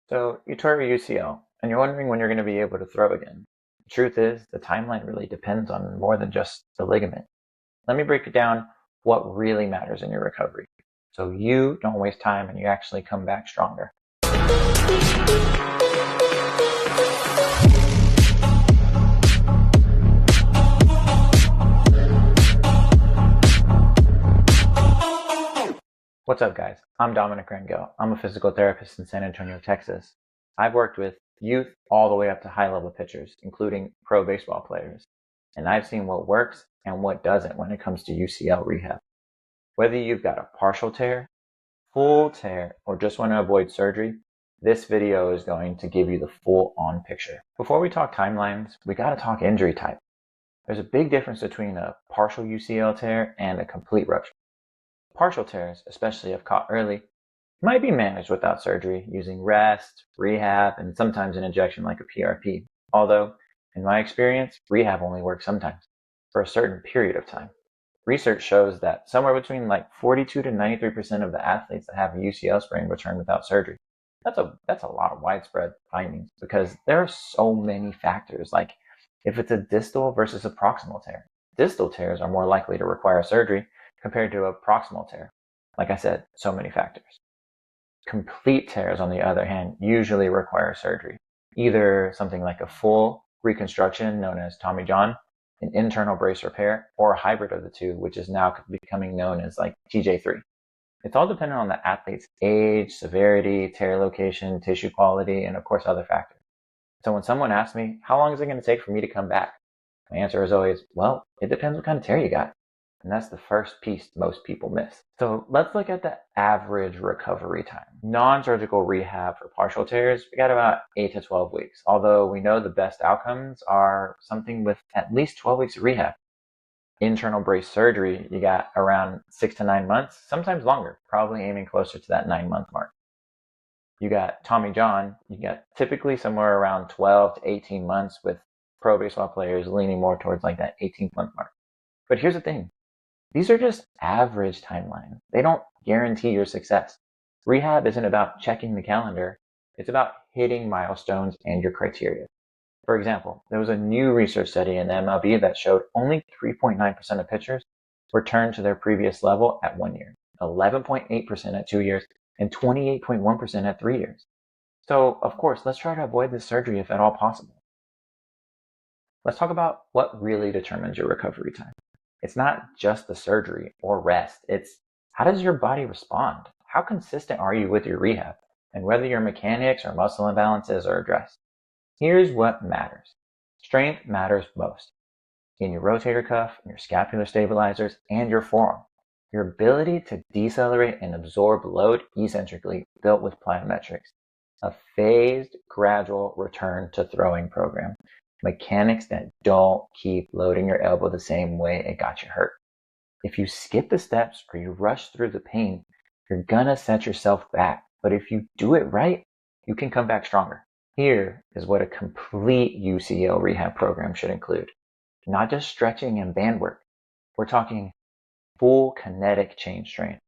So you tore your UCL, and you're wondering when you're going to be able to throw again. The truth is, the timeline really depends on more than just the ligament. Let me break it down what really matters in your recovery, so you don't waste time and you actually come back stronger. What's up, guys? I'm Dominic Rangel. I'm a physical therapist in San Antonio, Texas. I've worked with youth all the way up to high-level pitchers, including pro baseball players. And I've seen what works and what doesn't when it comes to UCL rehab. Whether you've got a partial tear, full tear, or just want to avoid surgery, this video is going to give you the full-on picture. Before we talk timelines, we got to talk injury type. There's a big difference between a partial UCL tear and a complete rupture. Partial tears, especially if caught early, might be managed without surgery using rest, rehab, and sometimes an injection like a PRP. Although, in my experience, rehab only works sometimes, for a certain period of time. Research shows that somewhere between 42 to 93% of the athletes that have a UCL sprain return without surgery. That's a lot of widespread findings because there are so many factors, like if it's a distal versus a proximal tear. Distal tears are more likely to require surgery compared to a proximal tear. Like I said, so many factors. Complete tears, on the other hand, usually require surgery. Either something like a full reconstruction known as Tommy John, an internal brace repair, or a hybrid of the two, which is now becoming known as TJ3. It's all dependent on the athlete's age, severity, tear location, tissue quality, and of course other factors. So when someone asks me, how long is it going to take for me to come back? My answer is always, well, it depends what kind of tear you got. And that's the first piece most people miss. So let's look at the average recovery time. Non-surgical rehab for partial tears, we got about 8 to 12 weeks. Although we know the best outcomes are something with at least 12 weeks of rehab. Internal brace surgery, you got around 6 to 9 months, sometimes longer, probably aiming closer to that 9-month mark. You got Tommy John, you got typically somewhere around 12 to 18 months, with pro baseball players leaning more towards that 18-month mark. But here's the thing. These are just average timelines. They don't guarantee your success. Rehab isn't about checking the calendar. It's about hitting milestones and your criteria. For example, there was a new research study in the MLB that showed only 3.9% of pitchers returned to their previous level at 1 year, 11.8% at 2 years, and 28.1% at 3 years. So, of course, let's try to avoid this surgery if at all possible. Let's talk about what really determines your recovery time. It's not just the surgery or rest. It's how does your body respond? How consistent are you with your rehab? And whether your mechanics or muscle imbalances are addressed. Here's what matters. Strength matters most. In your rotator cuff, your scapular stabilizers, and your forearm. Your ability to decelerate and absorb load eccentrically, built with plyometrics. A phased, gradual return to throwing program. Mechanics that don't keep loading your elbow the same way it got you hurt. If you skip the steps or you rush through the pain, you're gonna set yourself back. But if you do it right, you can come back stronger. Here is what a complete UCL rehab program should include. Not just stretching and band work. We're talking full kinetic chain strength.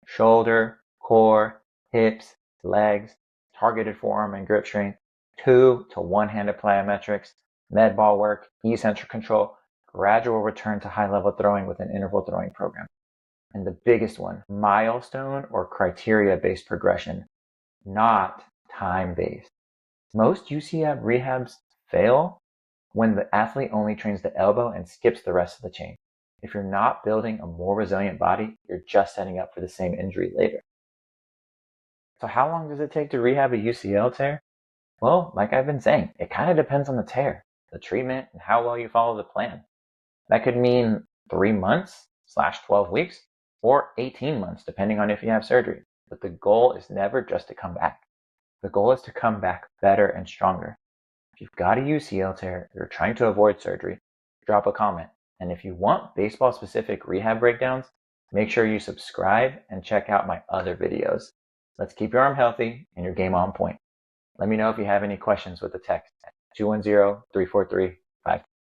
Shoulder, core, hips, legs, targeted forearm and grip strength, 2 to 1-handed plyometrics, med ball work, eccentric control, gradual return to high-level throwing with an interval throwing program. And the biggest one, milestone or criteria-based progression, not time-based. Most UCL rehabs fail when the athlete only trains the elbow and skips the rest of the chain. If you're not building a more resilient body, you're just setting up for the same injury later. So how long does it take to rehab a UCL tear? Well, like I've been saying, it kind of depends on the tear, the treatment, and how well you follow the plan. That could mean 3 months / 12 weeks, or 18 months, depending on if you have surgery. But the goal is never just to come back. The goal is to come back better and stronger. If you've got a UCL tear, you're trying to avoid surgery, drop a comment. And if you want baseball-specific rehab breakdowns, make sure you subscribe and check out my other videos. Let's keep your arm healthy and your game on point. Let me know if you have any questions with the text at 210-343-53.